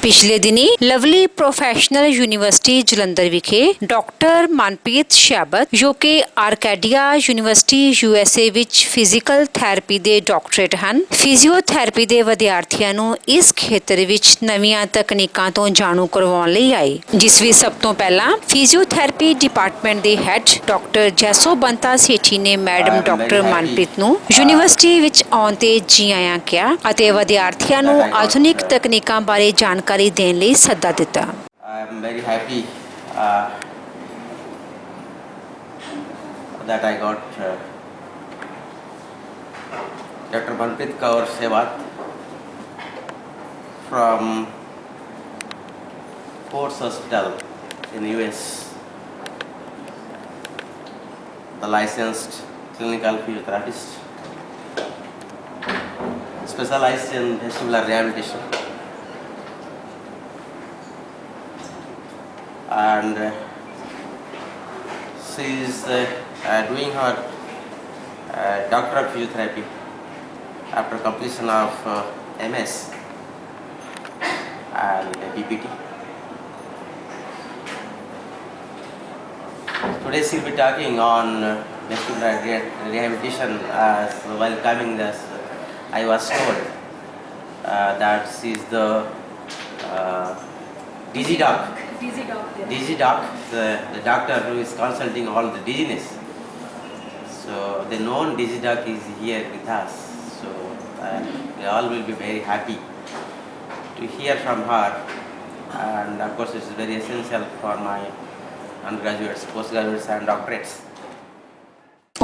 ਪਿਛਲੇ ਦਿਨੀ Lovely professional university Jalandhar ਵਿਖੇ ਡਾਕਟਰ ਮਨਪ੍ਰੀਤ ਸ਼ਾਬਤ ਜੋ ਕਿ ਆਰਕੈਡੀਆ ਯੂਨੀਵਰਸਿਟੀ USA ਵਿੱਚ ਫਿਜ਼ੀਕਲ ਥੈਰੇਪੀ ਦੇ ਡਾਕਟਰੇਟ ਹਨ, ਫਿਜ਼ੀਓਥੈਰੇਪੀ ਦੇ ਵਿਦਿਆਰਥੀਆਂ ਨੂੰ ਇਸ ਖੇਤਰ ਵਿੱਚ ਨਵੀਆਂ ਤਕਨੀਕਾਂ ਤੋਂ ਜਾਣੂ ਕਰਵਾਉਣ ਲਈ ਆਏ, ਜਿਸ ਵਿੱਚ ਸਭ ਤੋਂ ਪਹਿਲਾਂ ਫਿਜ਼ੀਓਥੈਰੇਪੀ ਡਿਪਾਰਟਮੈਂਟ ਦੇ ਹੈੱਡ ਡਾਕਟਰ ਜੈਸੋਬੰਤਾ ਸੇਠੀ ਨੇ ਮੈਡਮ ਡਾਕਟਰ ਮਨਪ੍ਰੀਤ ਨੂੰ ਯੂਨੀਵਰਸਿਟੀ ਵਿੱਚ ਆਉਣ ਤੇ ਜੀ ਆਇਆਂ ਕਿਹਾ ਅਤੇ ਵਿਦਿਆਰਥੀਆਂ ਨੂੰ ਆਧੁਨਿਕ ਤਕਨੀਕਾਂ ਬਾਰੇ ਜਾਣਕਾਰੀ ਦੇਣ ਲਈ ਸੱਦਾ ਦਿੱਤਾ। I am very happy that I got Dr. Manpreet Kaur Sewat from Force Hospital in US, the licensed clinical physiotherapist, specialized in vestibular rehabilitation. And she is doing her doctoral physiotherapy after completion of MS and BPT. Today she will be talking on vestibular rehabilitation. While coming this, I was told that she is the dizzy doc. Dizzy doc, the doctor who is consulting all the dizziness. So the known dizzy doc is here with us. So we all will be very happy to hear from her. And of course, it is very essential for my undergraduates, postgraduates, and doctorates.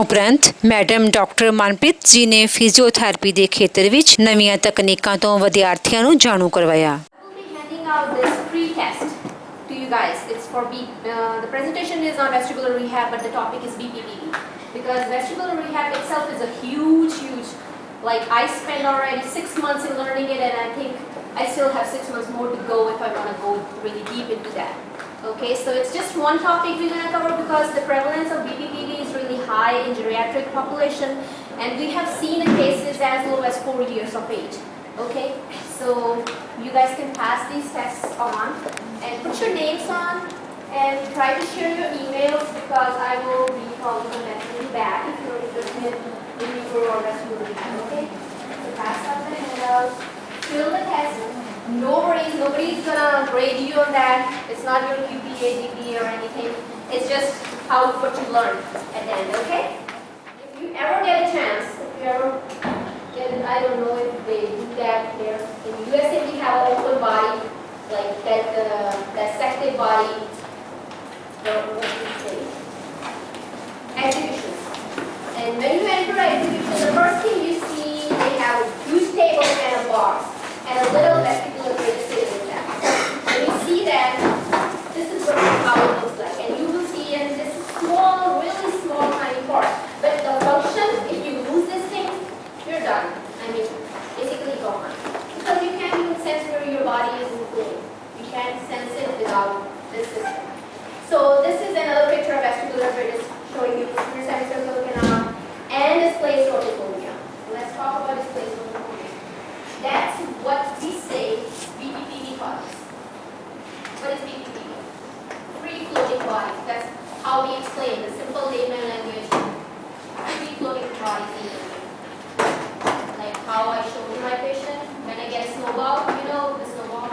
ਉਪਰੰਤ madam doctor Manpreet ji ਨੇ physiotherapy ਦੇ ਖੇਤਰ ਵਿੱਚ ਨਵੀਆਂ ਤਕਨੀਕਾਂ ਤੋਂ ਵਿਦਿਆਰਥੀਆਂ ਨੂੰ ਜਾਣੂ ਕਰਵਾਇਆ। Guys, it's for the presentation is on vestibular rehab, but the topic is BPPV because vestibular rehab itself is a huge like I spent already 6 months in learning it, and I think I still have 6 months more to go if I want to go really deep into that. Okay, so it's just one topic we're going to cover because the prevalence of BPPV is really high in geriatric population, and we have seen the cases as low as 4 years of age. Okay, so you guys can pass these tests on and put your names on and try to share your emails because I will be probably connecting you back if you're interested in your vestibular rehab. Okay, so pass out the handouts, fill the test. No worries, nobody's gonna grade you on that. It's not your QPA, GPA or anything. It's just what you learn at the end. Okay, if you ever get a chance, if you ever I don't know if they do that here. In USA we have an open body, like that dissected body, exhibitions. And when you enter exhibition, the first thing you see, they have a huge table and a box, and a little vestibular bridge sitting in that. When you see that, this is how it looks like. And you will see, and this is small, really small tiny part. But the function, if you lose this thing, you're done. I mean, basically gone. Because you can't even sense where your body is moving. You can't sense it without this system. So this is another picture of vestibular bridge showing you posterior semicircular canal and displaced roticonia. Let's talk about displaced roticonia. That's what we say BPPV causes. What is BPPV? Free floating body. That's how we explain the simple layman language. Free floating body. How I show to my patient when I get a snowball, you know the snowball,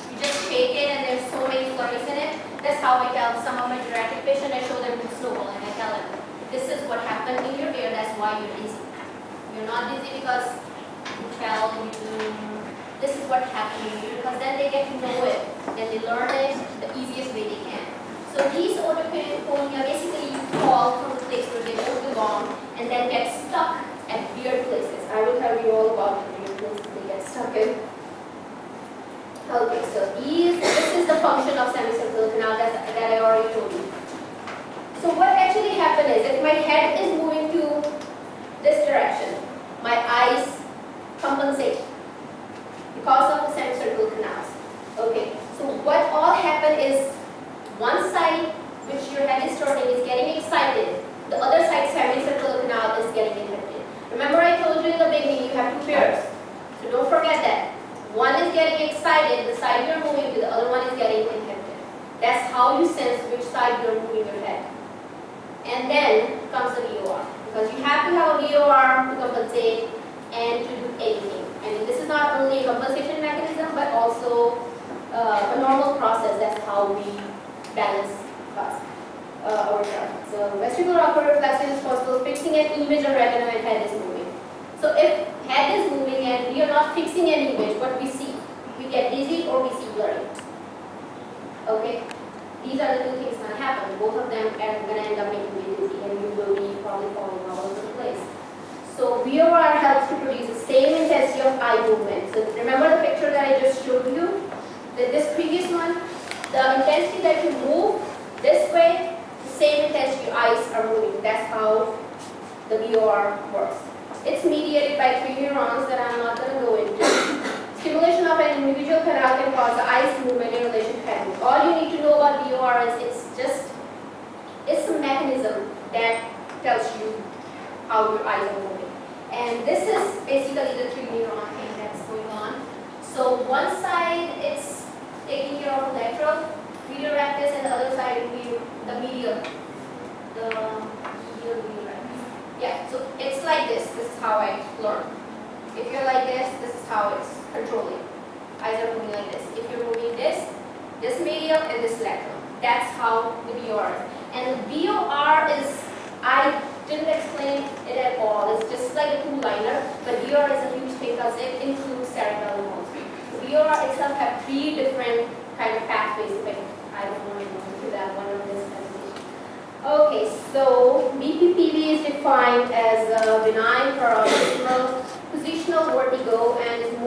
you just shake it and there's so many flurries in it. That's how I tell some of my geriatric patients. I show them the snowball and I tell them this is what happened in your ear, that's why you're dizzy. You're not dizzy because you fell, this is what happened in your ear, because then they get to know it and they learn it the easiest way they can. So these otoconia basically you fall from the place where they don't belong and then get stuck at weird places. I will tell you all about the weird places they get stuck in. Okay, so this is the function of semicircular canal that I already told you. So what actually happened is, if my head is moving to this direction, my eyes compensate because of the semicircular canals. Okay, so what all happened is, one side which your head is turning is getting excited, the other side semicircular canal is getting inhibited. Remember I told you in the beginning you have two pairs. So don't forget that. one is getting excited, the side you're moving to, the other one is getting inhibited. That's how you sense which side you're moving your head. And then comes the VOR, because you have to have a VOR to compensate and to do anything. I mean, this is not only a compensation mechanism, but also a normal process. That's how we balance our chart. So vestibular upper reflex is responsible for fixing an image on retina when head is moving. So if head is moving and we are not fixing an image, what we see? We get dizzy or we see blurry. Okay? These are the two things that happen. Both of them are going to end up making you dizzy and you will be probably falling all over the place. So VOR helps to produce the same intensity of eye movement. So remember the picture that I just showed you? This previous one? The intensity that you move this way, the same intensity your eyes are moving. That's how the VOR works. It's mediated by 3 neurons that I'm not going to go into. Stimulation of an individual canal can cause the eyes movement in relation to head movement. All you need to know about VOR is it's a mechanism that tells you how your eyes are moving. And this is basically the 3 neuron thing that's going on. So one side it's taking care of lateral medial rectus and the other side will be the medial. The medial rectus. Yeah, so it's like this. This is how I learn. If you're like this is how it's controlling. Eyes are moving like this. If you're moving this medial and this lateral. That's how the VOR is. And the VOR is, I didn't explain it at all. It's just like a two-liner, but VOR is a huge thing because it includes cerebellum also. The VOR itself have 3 different kind of pathways. I don't want to go into that one on this presentation. Okay, so BPPV is defined as a benign paroxysmal positional vertigo and is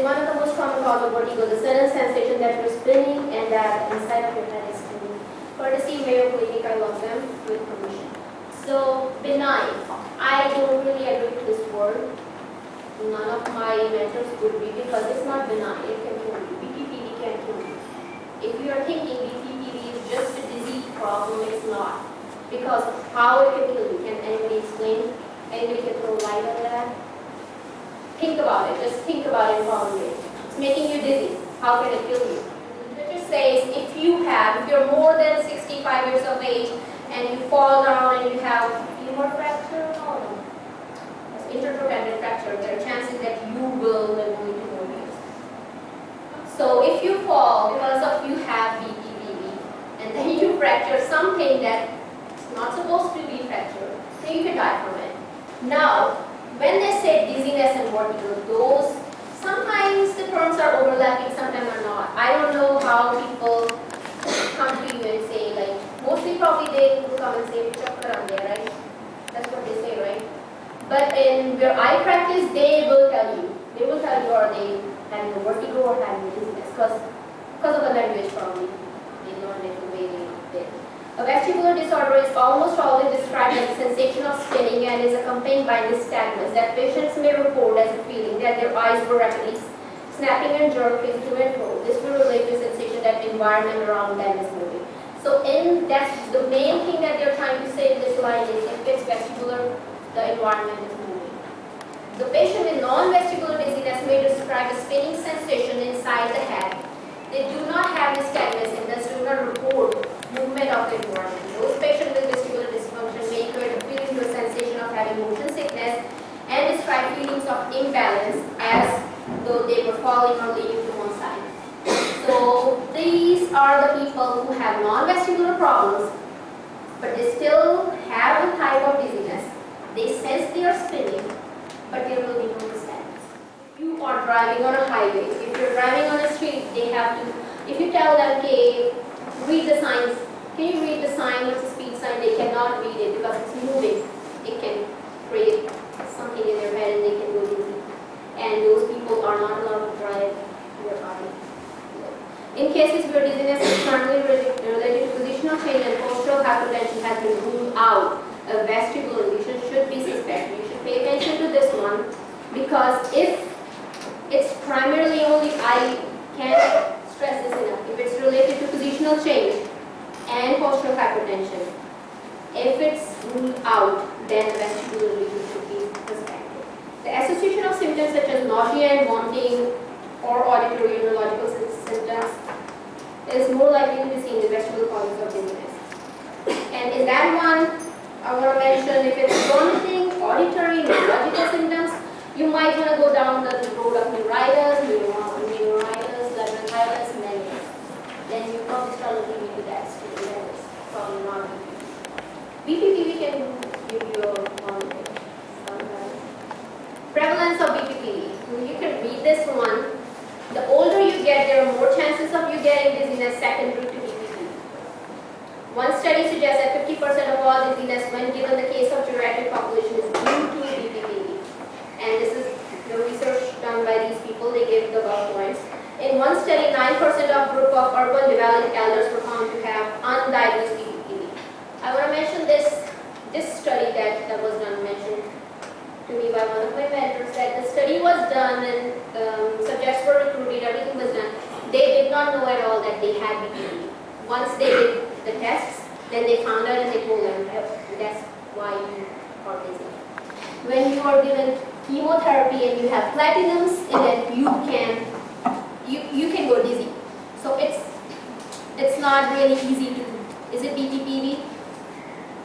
one of the most common cause of vertigo, the sudden sensation that you're spinning and that inside of your head is spinning. Courtesy Mayo Clinic, I love them with permission. So benign, I don't really agree with this word. None of my mentors would be because it's not benign, it can kill you. BPPV can kill you. If you are thinking BPPV is just a disease problem, it's not. Because how it can kill you, can anybody explain? Anybody can throw light on that? Think about it, just think about it calmly. It's making you dizzy. How can it kill you? The literature says if you're more than 65 years of age and you fall down and you have femur fracture, no. Intertrochanteric fracture, there are chances that you will live only 2 more years. So if you fall because of you have BPPV and then you fracture something that's not supposed to be fractured, then you can die from it. Now, when they say dizziness and vertigo, those sometimes the terms are overlapping, sometimes are not. I don't know how people come to you and say, like, mostly probably they will come and say chakra on there, right? That's what they say, right? But in your eye practice, they will tell you are they having a vertigo or having dizziness because of the language probably. They learned it the way they did. A vestibular disorder is almost always described as a sensation of spinning and is accompanied by nystagmus that patients may report as a feeling that their eyes were rapidly snapping and jerking to and fro. This will relate to a sensation that the environment around them is moving. So that's the main thing that they're trying to say in this line is if it's vestibular, the environment is moving. The patient with non-vestibular dizziness may describe a spinning sensation inside the head. They do not have nystagmus and thus do not report movement of the environment. Those patients with vestibular dysfunction may appeal to a sensation of having motion sickness and describe feelings of imbalance as though they were falling or leaning to one side. So these are the people who have non-vestibular problems, but they still have a type of dizziness. They sense they are spinning, but there will be no nystagmus. If you are driving on a highway, if you're driving on a street, they have to, if you tell them, okay, read the signs. Can you read the sign? What's the speed sign? They cannot read it because it's moving. It can create something in their head and they can go dizzy. And those people are not allowed to drive their car. In cases where dizziness is primarily related to positional pain and postural hypertension has been ruled out, a vestibular lesion should be suspected. You should pay attention to this one because if it's primarily only, I can't stress this enough, if it's related to positional change and postural hypertension, if it's ruled out, then the vestibular lesion should be suspected. The association of symptoms such as nausea and vomiting or auditory or neurological symptoms is more likely to be seen in vestibular causes of dizziness. And in that one, I want to mention if it's vomiting, auditory, neurological symptoms, you might want to go down the road of neuritis, labyrinthitis, mania. Then you probably start looking into that. That is probably not BPPV can give you a monitoring. Prevalence of BPPV. You can read this one. The older you get, there are more chances of you getting dizziness secondary to BPPV. One study suggests that 50% of all dizziness when given the case of geriatric population is due to BPPV. And this is the research done by these people. They gave the above points. In one study, 9% of group of urban developing elders were found to have undiagnosed BPPV. I want to mention this study that was done, mentioned to me by one of my mentors, that the study was done and subjects were recruited, everything was done. They did not know at all that they had BPPV. Once they did the tests, then they found out and they told them that's why you are dizzy. When you are given chemotherapy and you have platinums, and then you can go dizzy. So it's not really easy to do. Is it BPPV?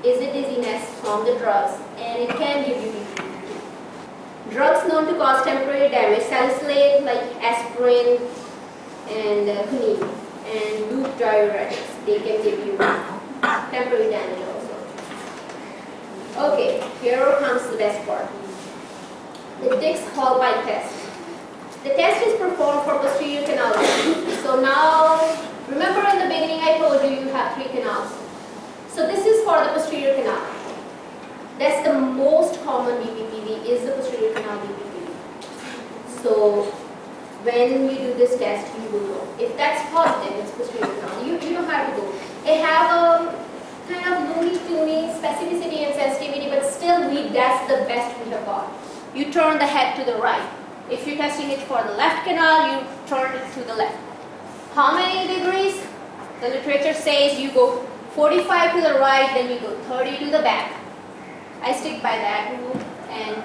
Is it dizziness from the drugs? And it can give you BPPV. Drugs known to cause temporary damage, salicylate like aspirin and quinine, and loop diuretics, they can give you temporary damage also. Okay, here comes the best part. The Dix-Hallpike test. The test is performed for posterior canal. So now, remember in the beginning I told you you have 3 canals. So this is for the posterior canal. That's the most common BPPV, is the posterior canal BPPV. So when you do this test, you will know. If that's positive, it's posterior canal. You don't have to go. It have a kind of loony-toony specificity and sensitivity, but still that's the best we have got. You turn the head to the right. If you're testing it for the left canal, you turn it to the left. How many degrees? The literature says you go 45 to the right, then you go 30 to the back. I stick by that rule, and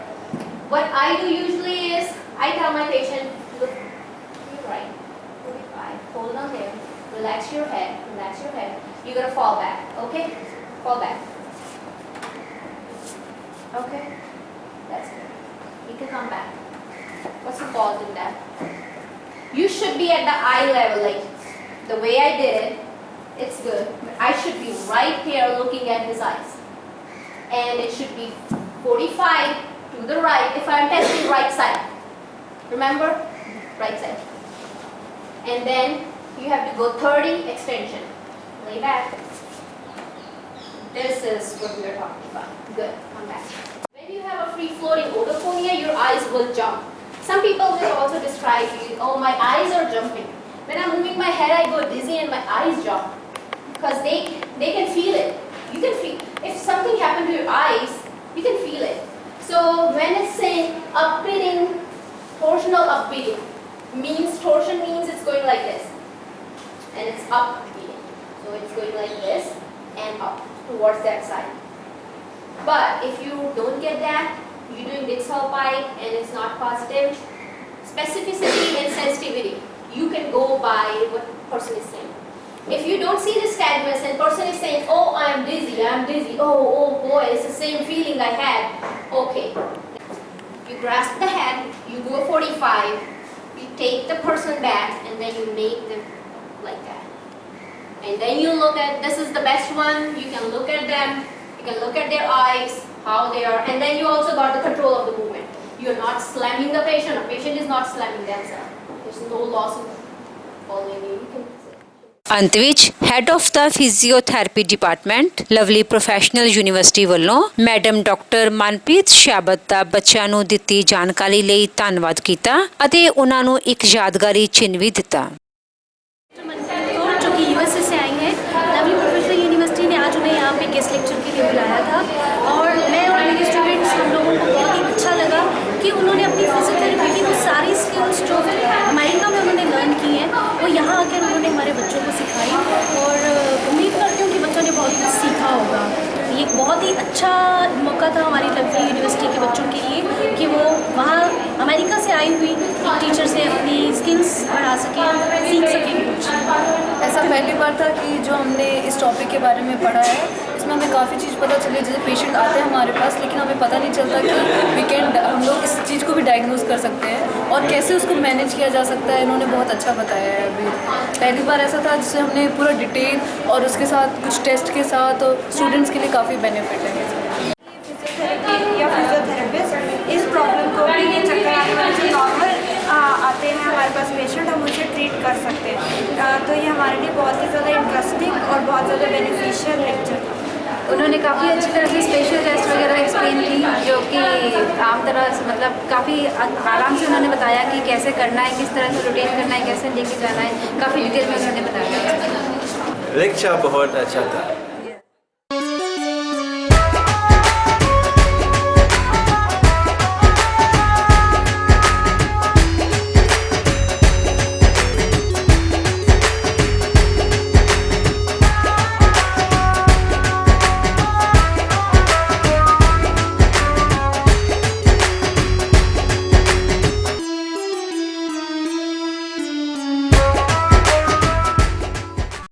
what I do usually is, I tell my patient, look to the right, 45, hold on there, relax your head, you're going to fall back, okay? Fall back. Okay? That's good. You can come back. What's the fault in that? You should be at the eye level, like the way I did it, it's good. But I should be right here looking at his eyes. And it should be 45 to the right if I'm testing right side. Remember? Right side. And then you have to go 30 extension. Lay back. This is what we are talking about. Good. Come back. When you have a free-floating otoconia, your eyes will jump. Some people will also describe you, oh, my eyes are jumping. When I'm moving my head, I go dizzy and my eyes jump. Because they can feel it. You can feel, if something happened to your eyes, you can feel it. So when it's saying upbeating, torsional upbeating, torsion means it's going like this. And it's upbeating. So it's going like this and up towards that side. But if you don't get that, you're doing Dix-Hallpike and it's not positive, specificity and sensitivity, you can go by what the person is saying. If you don't see the nystagmus and person is saying, oh, I'm dizzy, oh boy, it's the same feeling I had, okay. You grasp the head, you go 45, you take the person back and then you make them like that. And then you look at, this is the best one, you can look at them, you can look at their eyes, how they are, and then you also got the control of the movement. You're not slamming the patient is not slamming themselves. There's no loss of volume. You can ਅੰਤ ਵਿੱਚ head of the physiotherapy department Lovely professional university ਵੱਲੋਂ madam doctor Manpreet ਸ਼ਿਆਬਤ ਦਾ ਬੱਚਿਆਂ ਨੂੰ ਦਿੱਤੀ ਜਾਣਕਾਰੀ ਲਈ ਧੰਨਵਾਦ ਕੀਤਾ ਅਤੇ ਉਹਨਾਂ ਨੂੰ ਇੱਕ ਯਾਦਗਾਰੀ ਚਿੰਨ੍ਹ ਵੀ ਦਿੱਤਾ। जो कि यूएसए से आई हैं, लवली प्रोफेशनल यूनिवर्सिटी ने आज उन्हें यहाँ पे गेस्ट लेक्चर के लिए बुलाया था और मैं और मेरे स्टूडेंट्स हम लोगों को बहुत ही अच्छा लगा कि उन्होंने अपनी फिजियोथेरेपी की वो सारी स्किल्स जो अमेरिका में उन्होंने लर्न की हैं वो यहाँ आकर उन्होंने हमारे बच्चों को सिखाई और उम्मीद करती हूँ कि बच्चों ने बहुत कुछ सीखा होगा। ये एक बहुत ही अच्छा मौका था हमारी लवली यूनिवर्सिटी के बच्चों के लिए कि वो वहाँ अमेरिका से आई हुई टीचर से अपनी स्किल्स बढ़ा सकें, सीख सकें कुछ। ऐसा पहली बार था कि जो हमने इस टॉपिक के बारे में पढ़ा है, इसमें हमें काफ़ी चीज़ पता चली। जैसे पेशेंट आते हैं हमारे पास, लेकिन हमें पता नहीं चलता कि हम लोग इस चीज़ को भी डायग्नोज कर सकते हैं और कैसे उसको मैनेज किया जा सकता है। इन्होंने बहुत अच्छा बताया है। अभी पहली बार ऐसा था जिससे हमने पूरा डिटेल और उसके साथ कुछ टेस्ट के साथ स्टूडेंट्स के लिए काफ़ी बेनिफिट है। फिजियोथेरेपी या फिजियोथेरेपिस्ट इस प्रॉब्लम को भी, ये चक्कर आने वाले जो नॉर्मल आते हैं हमारे पास पेशेंट, हम उसे ट्रीट कर सकते हैं। तो ये हमारे लिए बहुत ही ज़्यादा इंटरेस्टिंग और बहुत ज़्यादा बेनिफिशियल लेक्चर था। उन्होंने काफ़ी अच्छी तरह से स्पेशल टेस्ट वगैरह एक्सप्लेन की, जो कि आम तरह से मतलब काफ़ी आराम से उन्होंने बताया कि कैसे करना है, किस तरह से रोटेट करना है, कैसे लेके जाना है, काफ़ी डिटेल में उन्होंने बताया। लेक्चर बहुत अच्छा था।